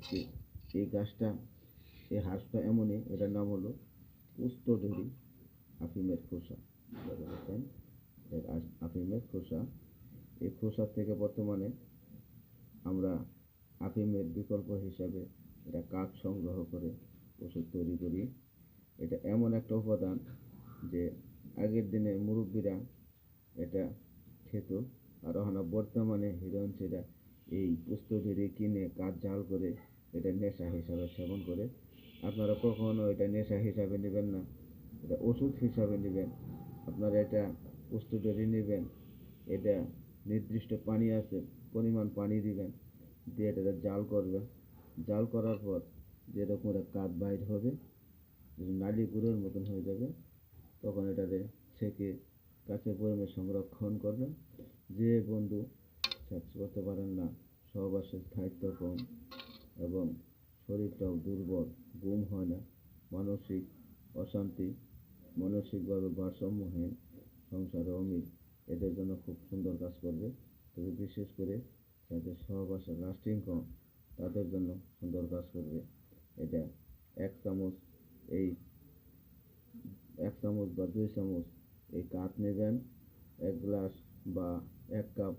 আজকে এই গাছটা, এই হাঁসটা এমনই, এটার নাম হলো পুস্তডেরি আফিমের খোসা। দেখেন, আফিমের খোসা। এই খোসা থেকে বর্তমানে আমরা আফিমের বিকল্প হিসাবে এটা কাঠ সংগ্রহ করে ওষুধ তৈরি করি। এটা এমন একটা উপাদান যে আগের দিনে মুরব্বীরা এটা খেত, আর বর্তমানে হিরোইনরা এই পুস্তডেরি কিনে কাঠ জাল করে এটা নেশা হিসাবে সেবন করে। আপনারা কখনো এটা নেশা হিসাবে নেবেন না, এটা ওষুধ হিসাবে নেবেন। আপনারা এটা পুস্তডেরি নেবেন, এটা নির্দিষ্ট পানি আছে, পরিমাণ পানি দিবেন, দিয়ে এটা জাল করবেন। জাল করার পর যেরকম একটা কাঠ বাইর হবে, নালি গুঁড়োর মতন হয়ে যাবে, তখন এটাতে ছেঁকে কাচের বয়মে সংরক্ষণ করবেন। যে বন্ধু সেক্স করতে পারেন না, সহবাসের স্থায়িত্ব কম এবং শরীরটাও দুর্বল, ঘুম হয় না, মানসিক অশান্তি, মানসিকভাবে ভারসাম্যহীন, সংসারে অমিল, এদের জন্য খুব সুন্দর কাজ করবে। তবে বিশেষ করে যাদের সহবাসের লাস্টিং কম, তাদের জন্য সুন্দর কাজ করবে। এটা এক চামচ, এই 1 চামচ বা 2 চামচ এই কাঠ নেবেন, 1 গ্লাস বা 1 কাপ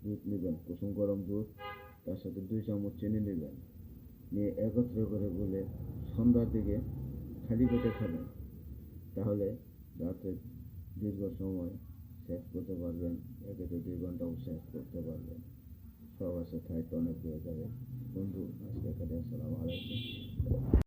দুধ নেবেন, কুসুম গরম দুধ, তার সাথে 2 চামচ চিনি নেবেন, নিয়ে একত্র করে গুলে সন্ধ্যার দিকে খালি পেটে খাবেন। তাহলে রাতে দীর্ঘ সময় সেক্স করতে পারবেন, 1 থেকে 2 ঘন্টাও সেক্স করতে পারবেন, সহবাসের স্থায়িত্ব অনেক বেড়ে যাবে। বন্ধু, আজকে এখানে, আসসালামু আলাইকুম।